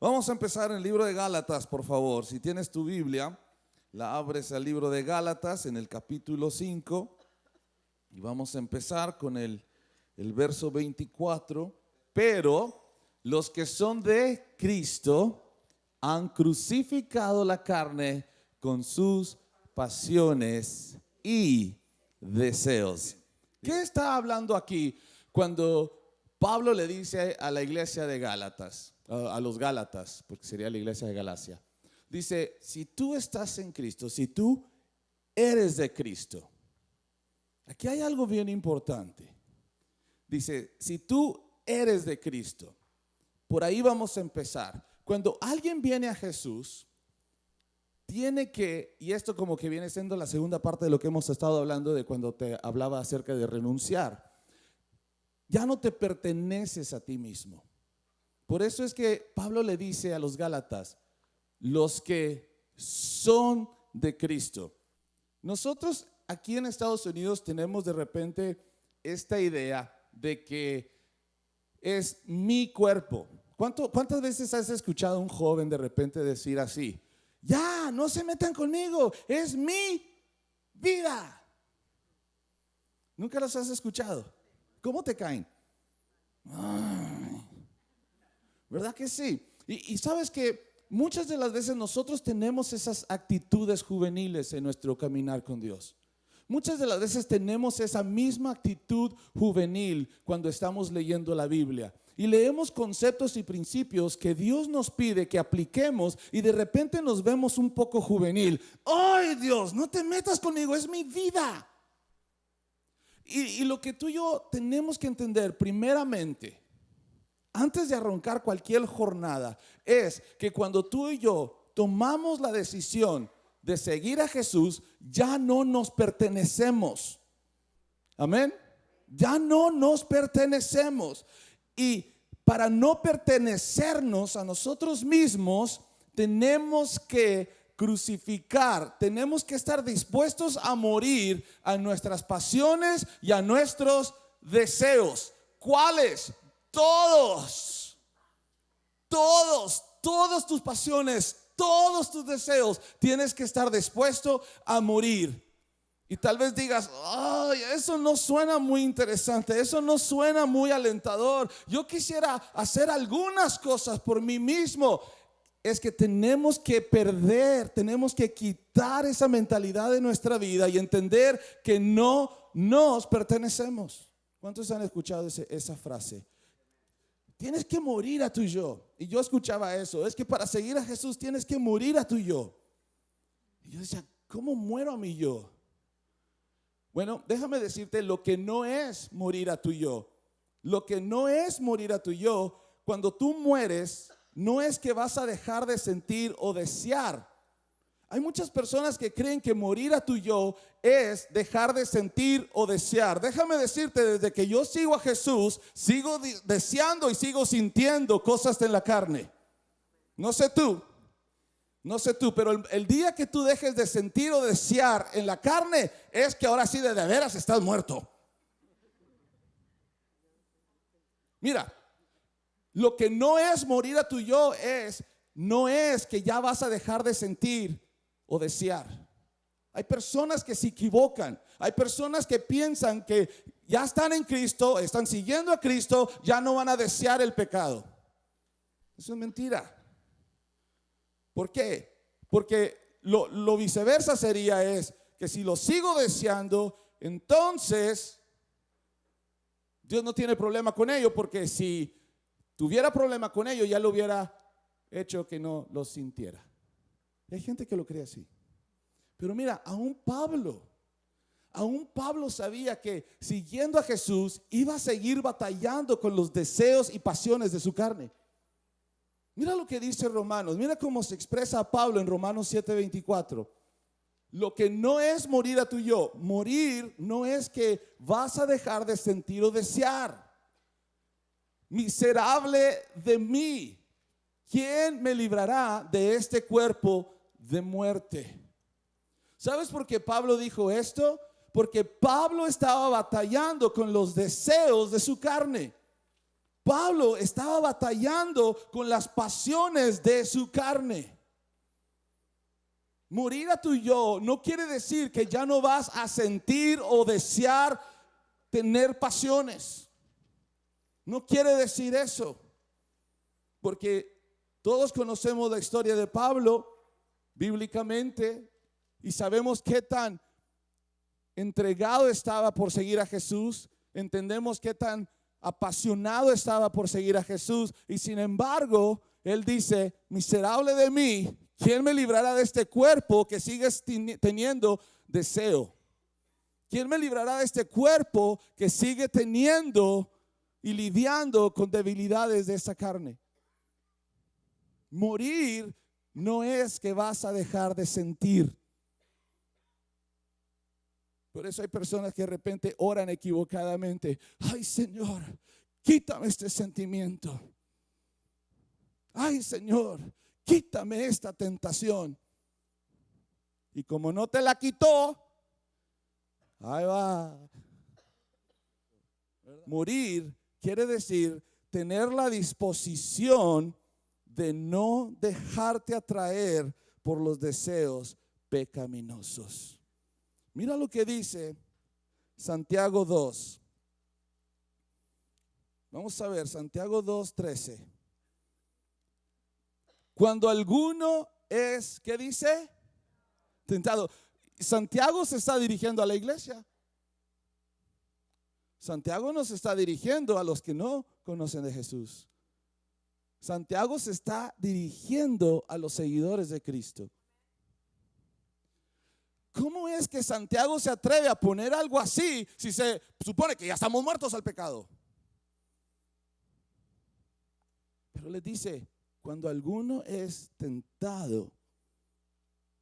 Vamos a empezar en el libro de Gálatas, por favor. Si tienes tu Biblia, la abres al libro de Gálatas en el capítulo 5 y vamos a empezar con el verso 24. Pero los que son de Cristo han crucificado la carne con sus pasiones y deseos. ¿Qué está hablando aquí cuando Pablo le dice a la iglesia de Gálatas, a los Gálatas, porque sería la iglesia de Galacia? Dice, si tú estás en Cristo, si tú eres de Cristo, aquí hay algo bien importante. Dice, si tú eres de Cristo, por ahí vamos a empezar. Cuando alguien viene a Jesús, tiene que, y esto como que viene siendo la segunda parte de lo que hemos estado hablando de cuando te hablaba acerca de renunciar. Ya no te perteneces a ti mismo. Por eso es que Pablo le dice a los Gálatas, los que son de Cristo. Nosotros aquí en Estados Unidos tenemos de repente esta idea de que es mi cuerpo. ¿Cuántas veces has escuchado a un joven de repente decir así? Ya, no se metan conmigo, es mi vida. ¿Nunca los has escuchado? ¿Cómo te caen? Ay, ¿verdad que sí? Y sabes que muchas de las veces nosotros tenemos esas actitudes juveniles en nuestro caminar con Dios. Muchas de las veces tenemos esa misma actitud juvenil cuando estamos leyendo la Biblia. Y leemos conceptos y principios que Dios nos pide que apliquemos y de repente nos vemos un poco juvenil. ¡Ay, Dios, no te metas conmigo, es mi vida! Y lo que tú y yo tenemos que entender primeramente, antes de arrancar cualquier jornada, es que cuando tú y yo tomamos la decisión de seguir a Jesús, ya no nos pertenecemos. Amén. Ya no nos pertenecemos. Y para no pertenecernos a nosotros mismos, tenemos que crucificar, tenemos que estar dispuestos a morir a nuestras pasiones y a nuestros deseos. ¿Cuáles? Todas tus pasiones, todos tus deseos, tienes que estar dispuesto a morir. Y tal vez digas, ay, eso no suena muy interesante, eso no suena muy alentador. Yo quisiera hacer algunas cosas por mí mismo. Es que tenemos que perder, tenemos que quitar esa mentalidad de nuestra vida y entender que no nos pertenecemos. ¿Cuántos han escuchado esa frase? Tienes que morir a tu yo. Y yo escuchaba eso, es que para seguir a Jesús tienes que morir a tu yo. Y yo decía, ¿cómo muero a mi yo? Bueno, déjame decirte lo que no es morir a tu yo. Lo que no es morir a tu yo, cuando tú mueres, no es que vas a dejar de sentir o desear. Hay muchas personas que creen que morir a tu yo es dejar de sentir o desear. Déjame decirte, desde que yo sigo a Jesús, sigo deseando y sigo sintiendo cosas en la carne. No sé tú, pero el día que tú dejes de sentir o desear en la carne, es que ahora sí de veras estás muerto. Mira, lo que no es morir a tu yo no es que ya vas a dejar de sentir o desear. Hay personas que se equivocan. Hay personas que piensan que ya están en Cristo, están siguiendo a Cristo, ya no van a desear el pecado. Eso es mentira. ¿Por qué? Porque lo viceversa sería que si lo sigo deseando, entonces Dios no tiene problema con ello, porque si tuviera problema con ello, ya lo hubiera hecho que no lo sintiera. Y hay gente que lo cree así. Pero mira, aún Pablo sabía que siguiendo a Jesús iba a seguir batallando con los deseos y pasiones de su carne. Mira lo que dice Romanos, mira cómo se expresa Pablo en Romanos 7:24. Lo que no es morir a tu yo, morir no es que vas a dejar de sentir o desear. Miserable de mí, ¿quién me librará de este cuerpo de muerte? ¿Sabes por qué Pablo dijo esto? Porque Pablo estaba batallando con los deseos de su carne. Pablo estaba batallando con las pasiones de su carne. Morir a tu yo no quiere decir que ya no vas a sentir o desear tener pasiones. No quiere decir eso. Porque todos conocemos la historia de Pablo bíblicamente y sabemos qué tan entregado estaba por seguir a Jesús. Entendemos qué tan apasionado estaba por seguir a Jesús. Y sin embargo, él dice: miserable de mí, ¿quién me librará de este cuerpo que sigues teniendo deseo? ¿Quién me librará de este cuerpo que sigue teniendo y lidiando con debilidades de esa carne? Morir no es que vas a dejar de sentir. Por eso hay personas que de repente oran equivocadamente: ay, Señor, quítame este sentimiento. Ay, Señor, quítame esta tentación. Y como no te la quitó, ahí va. Morir quiere decir tener la disposición de no dejarte atraer por los deseos pecaminosos. Mira lo que dice Santiago 2. Vamos a ver, Santiago 2:13. Cuando alguno es, ¿qué dice? Tentado. Santiago se está dirigiendo a la iglesia. Santiago no se está dirigiendo a los que no conocen de Jesús. Santiago se está dirigiendo a los seguidores de Cristo. ¿Cómo es que Santiago se atreve a poner algo así si se supone que ya estamos muertos al pecado? Pero les dice: cuando alguno es tentado,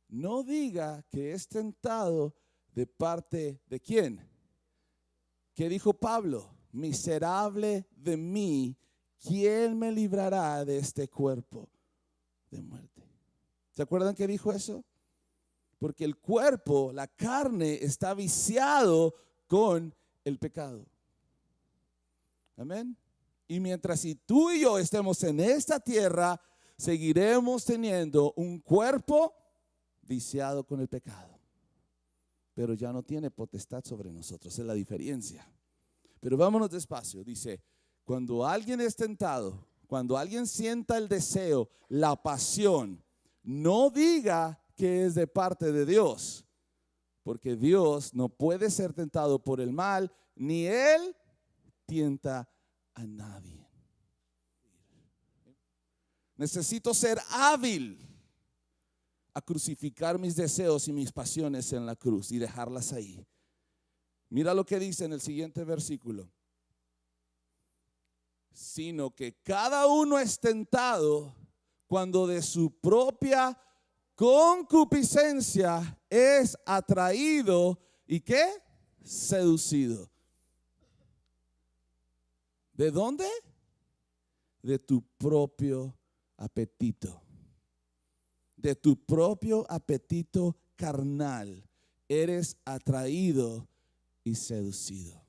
no diga que es tentado de parte de ¿quién? ¿Qué dijo Pablo? Miserable de mí, ¿quién me librará de este cuerpo de muerte? ¿Se acuerdan que dijo eso? Porque el cuerpo, la carne, está viciado con el pecado. Amén. Y mientras si tú y yo estemos en esta tierra, seguiremos teniendo un cuerpo viciado con el pecado. Pero ya no tiene potestad sobre nosotros, es la diferencia. Pero vámonos despacio. Dice: cuando alguien es tentado, cuando alguien sienta el deseo, la pasión, no diga que es de parte de Dios, porque Dios no puede ser tentado por el mal, ni Él tienta a nadie. Necesito ser hábil a crucificar mis deseos y mis pasiones en la cruz y dejarlas ahí. Mira lo que dice en el siguiente versículo: sino que cada uno es tentado cuando de su propia concupiscencia es atraído y ¿qué? Seducido. ¿De dónde? De tu propio apetito. De tu propio apetito carnal eres atraído y seducido.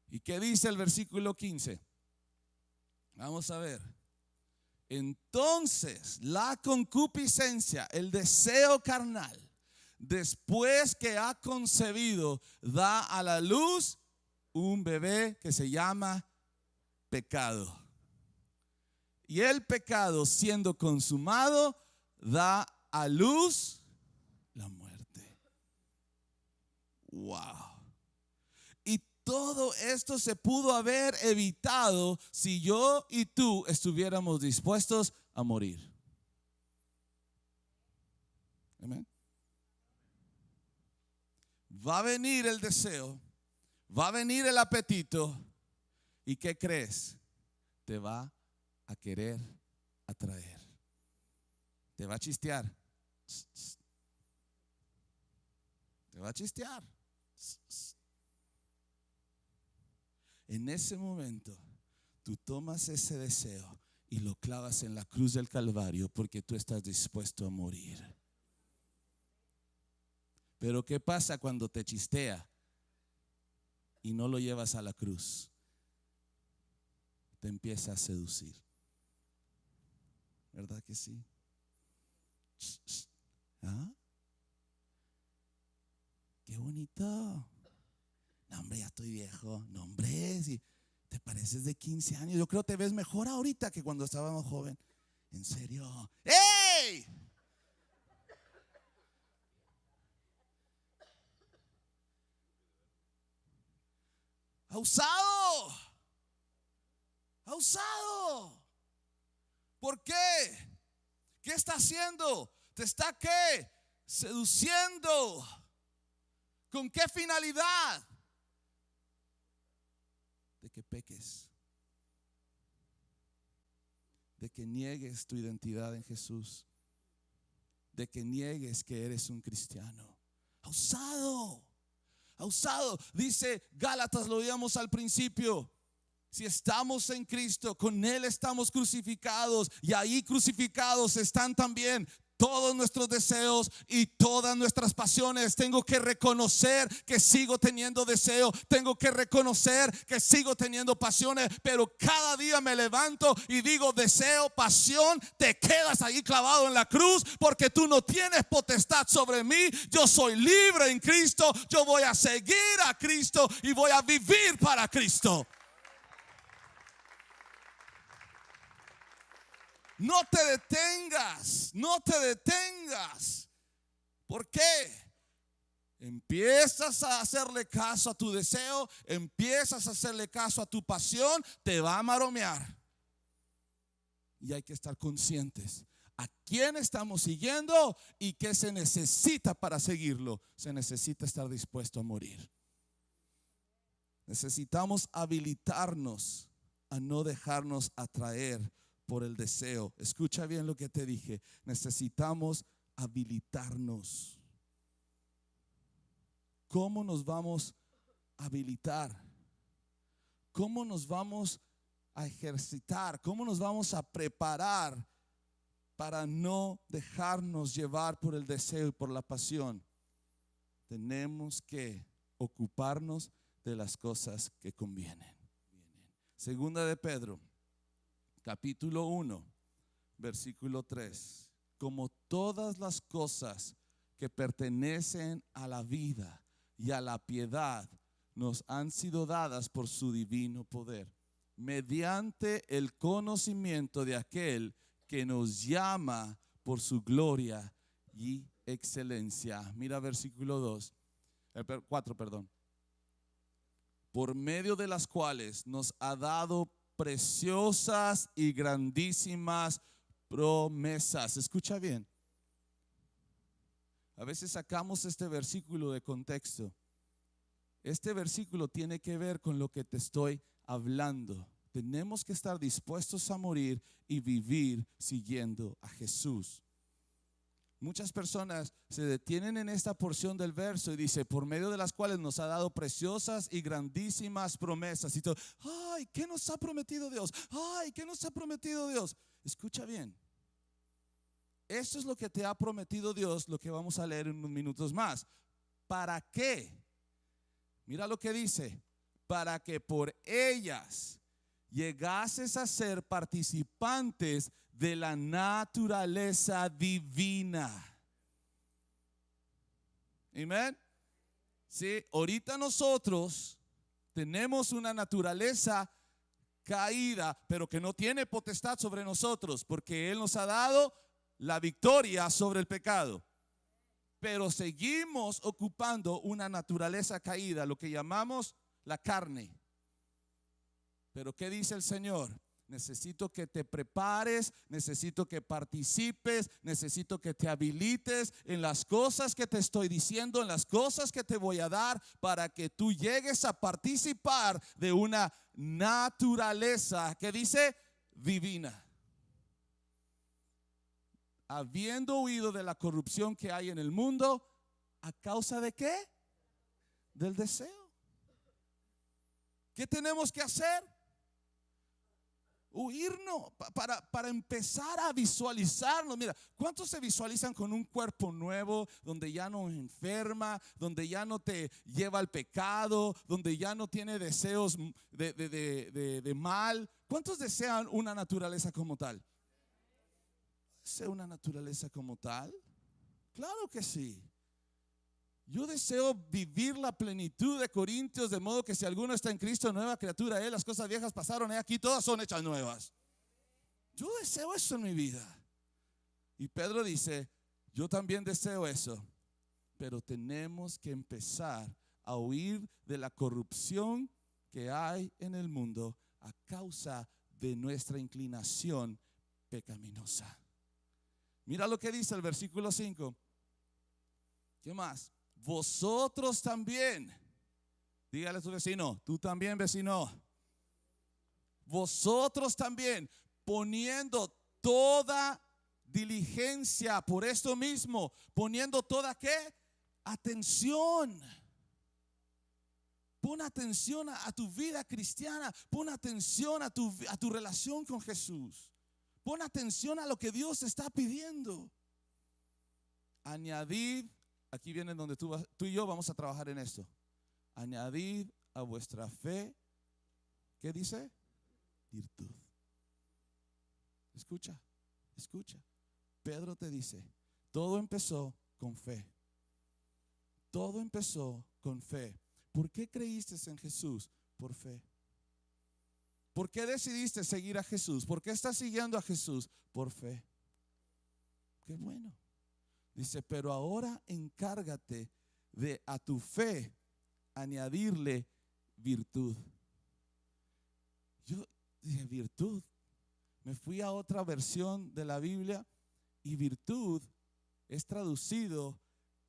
¿Y qué dice el versículo 15? Vamos a ver. Entonces la concupiscencia, el deseo carnal, después que ha concebido, da a la luz un bebé que se llama pecado. Y el pecado, siendo consumado, da a luz la muerte. Wow. Y todo esto se pudo haber evitado si yo y tú estuviéramos dispuestos a morir. Amén. Va a venir el deseo, va a venir el apetito, ¿y qué crees? Te va a querer atraer. Te va a chistear. Te va a chistear. En ese momento, tú tomas ese deseo y lo clavas en la cruz del Calvario porque tú estás dispuesto a morir. Pero ¿qué pasa cuando te chistea y no lo llevas a la cruz? te empieza a seducir. ¿Verdad que sí? ¿Ah? Qué bonito. No, hombre, ya estoy viejo. No, hombre, si te pareces de 15 años. Yo creo que te ves mejor ahorita que cuando estábamos joven. En serio. ¡Ey! Ha usado. Ha usado. ¿Por qué? ¿Qué está haciendo? ¿Te está qué? Seduciendo. ¿Con qué finalidad? De que peques. De que niegues tu identidad en Jesús. De que niegues que eres un cristiano. Ha usado. Ha usado. Dice Gálatas, lo veíamos al principio. Si estamos en Cristo, con Él estamos crucificados, y ahí crucificados están también todos nuestros deseos y todas nuestras pasiones. Tengo que reconocer que sigo teniendo deseo, tengo que reconocer que sigo teniendo pasiones, pero cada día me levanto y digo: deseo, pasión, te quedas ahí clavado en la cruz, porque tú no tienes potestad sobre mí. Yo soy libre en Cristo, yo voy a seguir a Cristo y voy a vivir para Cristo. No te detengas, no te detengas. ¿Por qué? Empiezas a hacerle caso a tu deseo, empiezas a hacerle caso a tu pasión, te va a maromear. Y hay que estar conscientes a quién estamos siguiendo y qué se necesita para seguirlo. Se necesita estar dispuesto a morir. Necesitamos habilitarnos a no dejarnos atraer por el deseo. Escucha bien lo que te dije. Necesitamos habilitarnos. ¿Cómo nos vamos a habilitar? ¿Cómo nos vamos a ejercitar? ¿Cómo nos vamos a preparar para no dejarnos llevar por el deseo y por la pasión? Tenemos que ocuparnos de las cosas que convienen. Segunda de Pedro, capítulo 1, versículo 3. Como todas las cosas que pertenecen a la vida y a la piedad nos han sido dadas por su divino poder, mediante el conocimiento de aquel que nos llama por su gloria y excelencia. Mira versículo 4, perdón. Por medio de las cuales nos ha dado preciosas y grandísimas promesas. Escucha bien. A veces sacamos este versículo de contexto. Este versículo tiene que ver con lo que te estoy hablando. Tenemos que estar dispuestos a morir y vivir siguiendo a Jesús. Muchas personas se detienen en esta porción del verso y dice: por medio de las cuales nos ha dado preciosas y grandísimas promesas. Y todo, ay, ¿qué nos ha prometido Dios? Ay, ¿qué nos ha prometido Dios? Escucha bien. Esto es lo que te ha prometido Dios, lo que vamos a leer en unos minutos más. ¿Para qué? Mira lo que dice: para que por ellas llegases a ser participantes de la naturaleza divina. Amén. Sí, ahorita nosotros tenemos una naturaleza caída, pero que no tiene potestad sobre nosotros, porque Él nos ha dado la victoria sobre el pecado. Pero seguimos ocupando una naturaleza caída, lo que llamamos la carne. Pero ¿qué dice el Señor? Necesito que te prepares, necesito que participes, necesito que te habilites en las cosas que te estoy diciendo, en las cosas que te voy a dar, para que tú llegues a participar de una naturaleza que dice divina. Habiendo huido de la corrupción que hay en el mundo, ¿a causa de qué? Del deseo. ¿Qué tenemos que hacer? Huir no, para empezar a visualizarnos. Mira, ¿cuántos se visualizan con un cuerpo nuevo, donde ya no enferma, donde ya no te lleva al pecado, donde ya no tiene deseos de mal? ¿Cuántos desean una naturaleza como tal? ¿Desea una naturaleza como tal? Claro que sí. Yo deseo vivir la plenitud de Corintios, de modo que si alguno está en Cristo, nueva criatura es. Las cosas viejas pasaron, aquí todas son hechas nuevas. Yo deseo eso en mi vida. Y Pedro dice, yo también deseo eso, pero tenemos que empezar a huir de la corrupción que hay en el mundo a causa de nuestra inclinación pecaminosa. Mira lo que dice el versículo 5. ¿Qué más? Vosotros también. Dígale a tu vecino, tú también, vecino. Vosotros también, poniendo toda diligencia por esto mismo, poniendo toda ¿qué? Atención. Pon atención a tu vida cristiana. Pon atención a tu relación con Jesús. Pon atención a lo que Dios está pidiendo. Añadid. Aquí viene donde tú y yo vamos a trabajar en esto. Añadid a vuestra fe, ¿qué dice? Virtud. Escucha. Pedro te dice, todo empezó con fe. Todo empezó con fe. ¿Por qué creíste en Jesús? Por fe. ¿Por qué decidiste seguir a Jesús? ¿Por qué estás siguiendo a Jesús? Por fe. Qué bueno. Dice, pero ahora encárgate de a tu fe añadirle virtud. Yo dije, virtud. Me fui a otra versión de la Biblia y virtud es traducido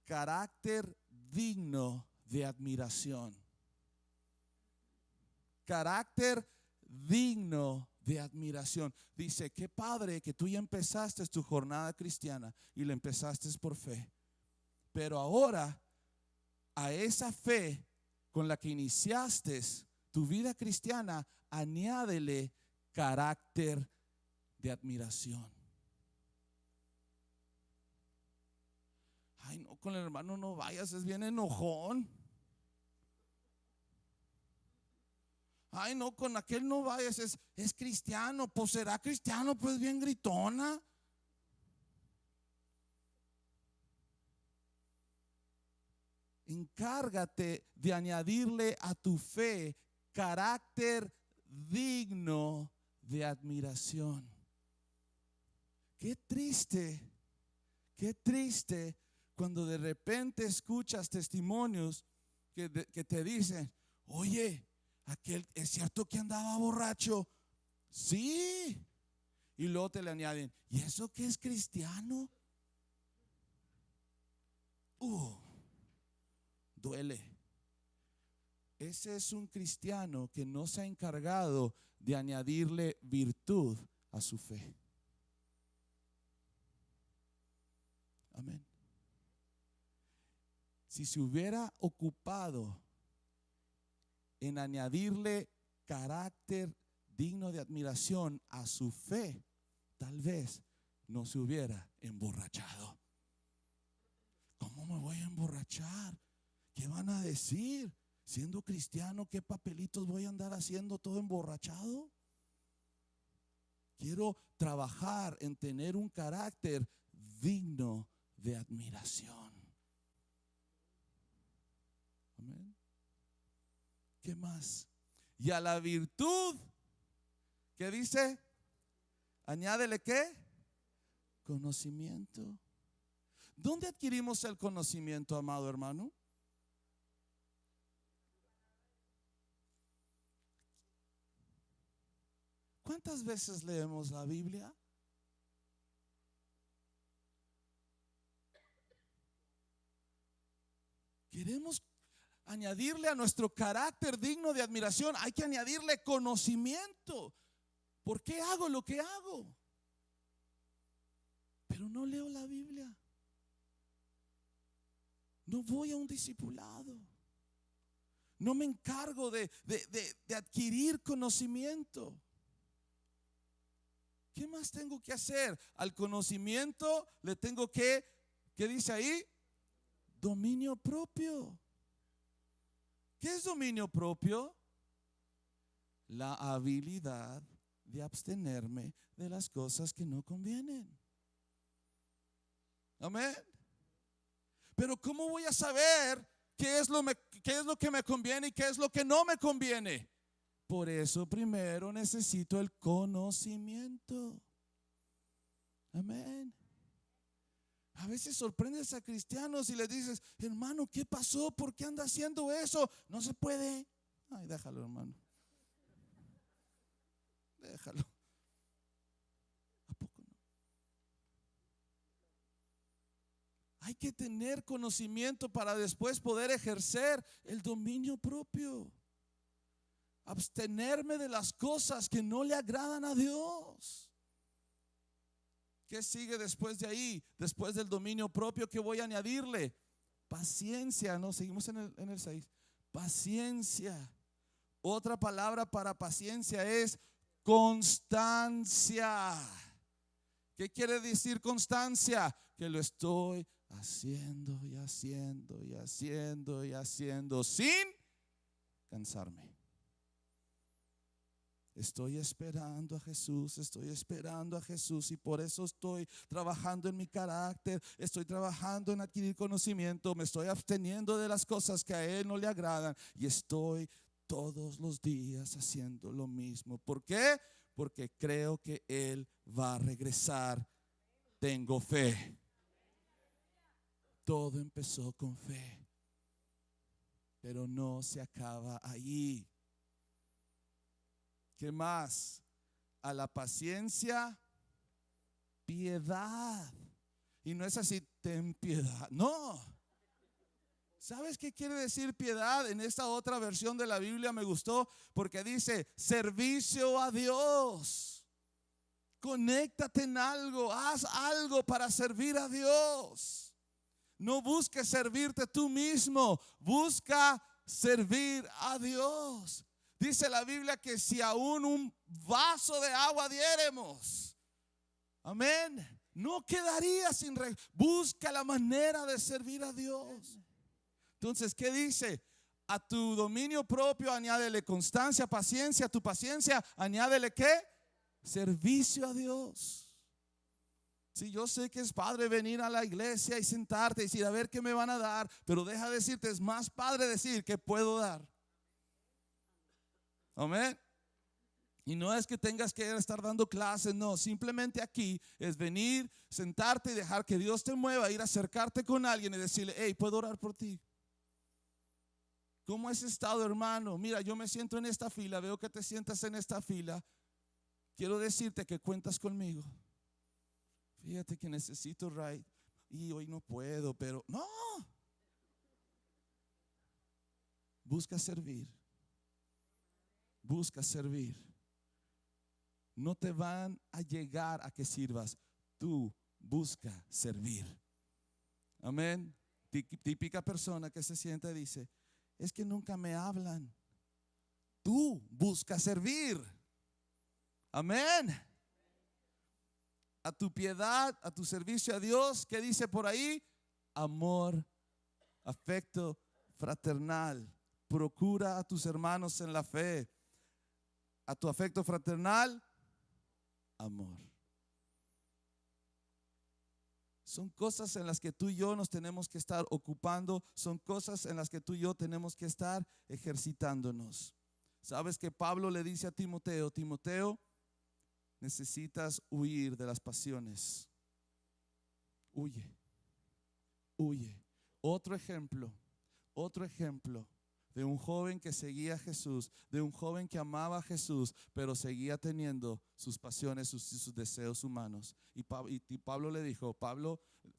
carácter digno de admiración. Carácter digno de admiración. Dice, qué padre que tú ya empezaste tu jornada cristiana y la empezaste por fe. Pero ahora a esa fe con la que iniciaste tu vida cristiana, añádele carácter de admiración. Ay, no, con el hermano no vayas, es bien enojón. Ay, no, con aquel no vayas, es cristiano. Pues será cristiano, pues bien gritona. Encárgate de añadirle a tu fe carácter digno de admiración. Qué triste cuando de repente escuchas testimonios que te dicen, oye, aquel, ¿es cierto que andaba borracho? Sí. Y luego te le añaden, ¿y eso qué es cristiano? Duele. Ese es un cristiano que no se ha encargado de añadirle virtud a su fe. Amén. Si se hubiera ocupado en añadirle carácter digno de admiración a su fe, tal vez no se hubiera emborrachado. ¿Cómo me voy a emborrachar? ¿Qué van a decir? Siendo cristiano, ¿qué papelitos voy a andar haciendo todo emborrachado? Quiero trabajar en tener un carácter digno de admiración. Amén. ¿Qué más? Y a la virtud, ¿qué dice? Añádele ¿qué? Conocimiento. ¿Dónde adquirimos el conocimiento, amado hermano? ¿Cuántas veces leemos la Biblia? Queremos añadirle a nuestro carácter digno de admiración, hay que añadirle conocimiento. ¿Por qué hago lo que hago? Pero no leo la Biblia. No voy a un discipulado. No me encargo de adquirir conocimiento. ¿Qué más tengo que hacer? Al conocimiento le tengo que, ¿qué dice ahí? Dominio propio. ¿Qué es dominio propio? La habilidad de abstenerme de las cosas que no convienen. Amén. Pero ¿cómo voy a saber qué es lo que me conviene y qué es lo que no me conviene? Por eso primero necesito el conocimiento. Amén. A veces sorprendes a cristianos y les dices, hermano, ¿qué pasó? ¿Por qué anda haciendo eso? No se puede. Ay, déjalo, hermano. Déjalo. ¿A poco no? Hay que tener conocimiento para después poder ejercer el dominio propio. Abstenerme de las cosas que no le agradan a Dios. ¿Qué sigue después de ahí? Después del dominio propio, ¿qué voy a añadirle? Paciencia, ¿no? Seguimos en el 6. Paciencia. Otra palabra para paciencia es constancia. ¿Qué quiere decir constancia? Que lo estoy haciendo y haciendo y haciendo y haciendo sin cansarme. Estoy esperando a Jesús, estoy esperando a Jesús y por eso estoy trabajando en mi carácter, estoy trabajando en adquirir conocimiento, me estoy absteniendo de las cosas que a Él no le agradan y estoy todos los días haciendo lo mismo. ¿Por qué? Porque creo que Él va a regresar. Tengo fe. Todo empezó con fe, pero no se acaba ahí. ¿Qué más? A la paciencia, piedad. Y no es así, ten piedad. No. ¿Sabes qué quiere decir piedad? En esta otra versión de la Biblia me gustó porque dice servicio a Dios. Conéctate en algo, haz algo para servir a Dios. No busques servirte tú mismo, busca servir a Dios. Dice la Biblia que si aún un vaso de agua diéremos, amén, no quedaría sin busca la manera de servir a Dios. Entonces, ¿qué dice? A tu dominio propio añádele constancia, paciencia. A tu paciencia añádele ¿qué? Servicio a Dios. Si yo sé que es padre venir a la iglesia y sentarte y decir a ver qué me van a dar, pero deja decirte, es más padre decir qué puedo dar. Amén. Y no es que tengas que estar dando clases, no, simplemente aquí es venir, sentarte y dejar que Dios te mueva, ir a acercarte con alguien y decirle, hey, ¿puedo orar por ti? ¿Cómo has estado, hermano? Mira, yo me siento en esta fila, veo que te sientas en esta fila. Quiero decirte que cuentas conmigo. Fíjate que necesito ride y hoy no puedo, pero no. Busca servir. Busca servir. No te van a llegar a que sirvas. Tú busca servir. Amén. Típica persona que se sienta y dice, es que nunca me hablan. Tú busca servir. Amén. A tu piedad, a tu servicio a Dios, ¿qué dice por ahí? Amor, afecto fraternal. Procura a tus hermanos en la fe. A tu afecto fraternal, amor. Son cosas en las que tú y yo nos tenemos que estar ocupando. Son cosas en las que tú y yo tenemos que estar ejercitándonos. Sabes que Pablo le dice a Timoteo, Timoteo, necesitas huir de las pasiones. Huye, huye. Otro ejemplo de un joven que seguía a Jesús, de un joven que amaba a Jesús, pero seguía teniendo sus pasiones, sus deseos humanos. Y Pablo le dijo,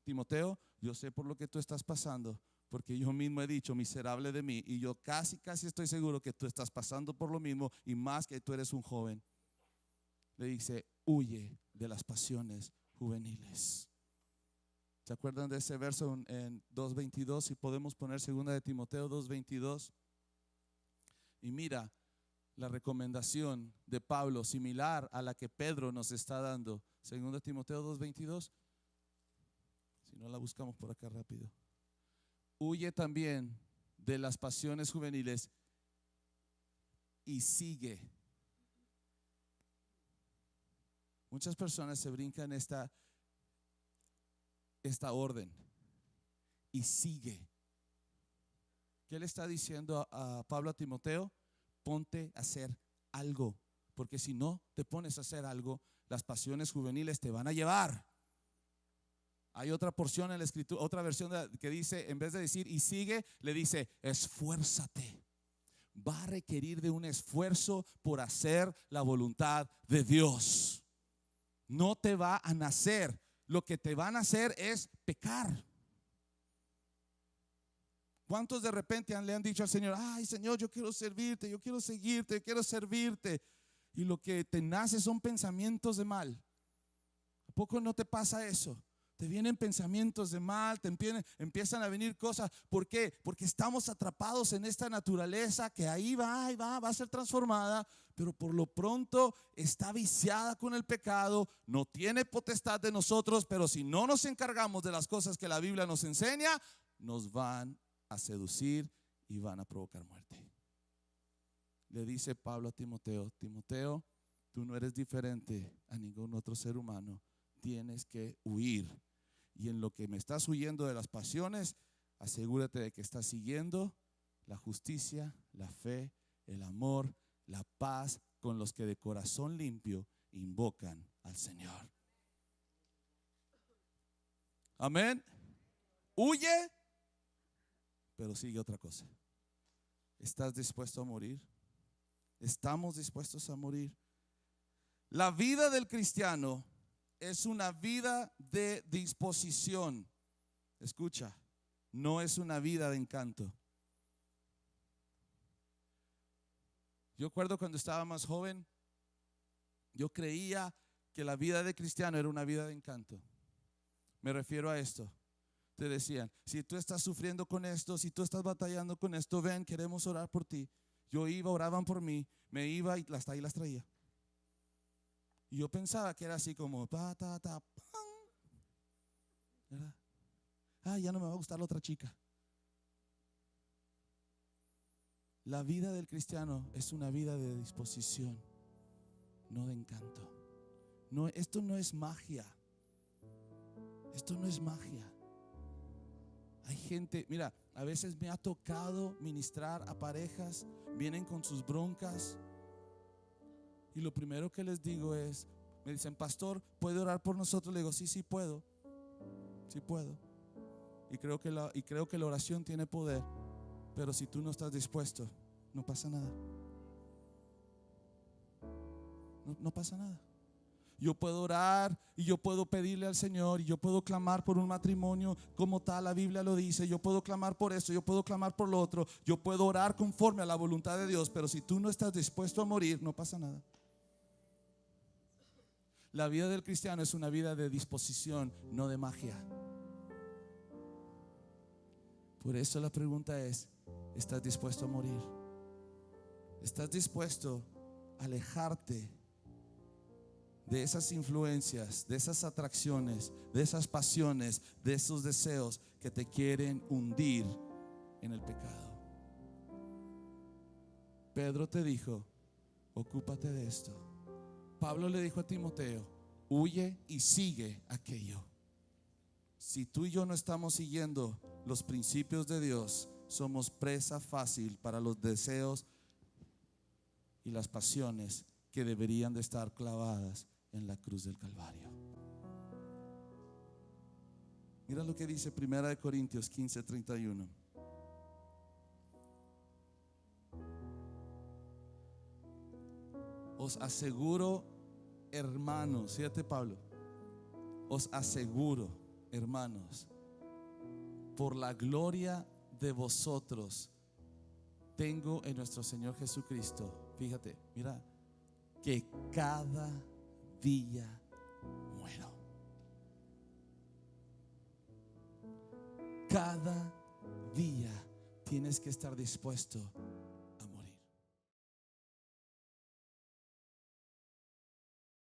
Timoteo, yo sé por lo que tú estás pasando, porque yo mismo he dicho, miserable de mí, y yo casi estoy seguro que tú estás pasando por lo mismo, y más que tú eres un joven. Le dice, huye de las pasiones juveniles. ¿Se acuerdan de ese verso en 2:22? Si podemos poner 2 de Timoteo 2:22. Y mira, la recomendación de Pablo, similar a la que Pedro nos está dando. 2 Timoteo 2:22. Si no la buscamos por acá rápido. Huye también de las pasiones juveniles y sigue. Muchas personas se brincan esta orden y sigue. ¿Qué le está diciendo a Pablo a Timoteo? Ponte a hacer algo, porque si no te pones a hacer algo, las pasiones juveniles te van a llevar. Hay otra porción en la escritura, otra versión que dice, en vez de decir y sigue, le dice esfuérzate. Va a requerir de un esfuerzo por hacer la voluntad de Dios. No te va a nacer. Lo que te van a hacer es pecar. ¿Cuántos de repente le han dicho al Señor, ay Señor, yo quiero servirte, yo quiero seguirte, yo quiero servirte? Y lo que te nace son pensamientos de mal. ¿A poco no te pasa eso? Te vienen pensamientos de mal, te empiezan a venir cosas. ¿Por qué? Porque estamos atrapados en esta naturaleza que ahí va a ser transformada, pero por lo pronto está viciada con el pecado, no tiene potestad de nosotros, pero si no nos encargamos de las cosas que la Biblia nos enseña, nos van a seducir y van a provocar muerte. Le dice Pablo a Timoteo, Timoteo, tú no eres diferente a ningún otro ser humano, tienes que huir. Y en lo que me estás huyendo de las pasiones, asegúrate de que estás siguiendo la justicia, la fe, el amor, la paz con los que de corazón limpio invocan al Señor. Amén. Huye, pero sigue otra cosa. ¿Estás dispuesto a morir? ¿Estamos dispuestos a morir? La vida del cristiano es una vida de disposición. Escucha, no es una vida de encanto. Yo recuerdo cuando estaba más joven, yo creía que la vida de cristiano era una vida de encanto. Me refiero a esto. Te decían, si tú estás sufriendo con esto, si tú estás batallando con esto, ven, queremos orar por ti. Yo iba, oraban por mí, me iba y hasta ahí las traía. Y yo pensaba que era así como ¿verdad? Ya no me va a gustar la otra chica. La vida del cristiano es una vida de disposición, no de encanto. No, esto no es magia. Esto no es magia. Hay gente, mira, a veces me ha tocado ministrar a parejas, vienen con sus broncas. Y lo primero que les digo es, me dicen, pastor, ¿puede orar por nosotros? Le digo, sí puedo. Sí puedo. Y creo que la oración tiene poder. Pero si tú no estás dispuesto, no pasa nada. No pasa nada. Yo puedo orar y yo puedo pedirle al Señor y yo puedo clamar por un matrimonio como tal, la Biblia lo dice. Yo puedo clamar por esto, yo puedo clamar por lo otro. Yo puedo orar conforme a la voluntad de Dios. Pero si tú no estás dispuesto a morir, no pasa nada. La vida del cristiano es una vida de disposición, no de magia. Por eso la pregunta es, ¿estás dispuesto a morir? ¿Estás dispuesto a alejarte de esas influencias, de esas atracciones, de esas pasiones, de esos deseos que te quieren hundir en el pecado? Pedro te dijo, ocúpate de esto. Pablo le dijo a Timoteo, huye y sigue aquello. Si tú y yo no estamos siguiendo los principios de Dios, somos presa fácil para los deseos y las pasiones que deberían de estar clavadas en la cruz del Calvario. Mira lo que dice 1 Corintios 15:31. Os aseguro, hermanos, fíjate Pablo, os aseguro, hermanos, por la gloria de vosotros, tengo en nuestro Señor Jesucristo, fíjate, mira, que cada día muero. Cada día tienes que estar dispuesto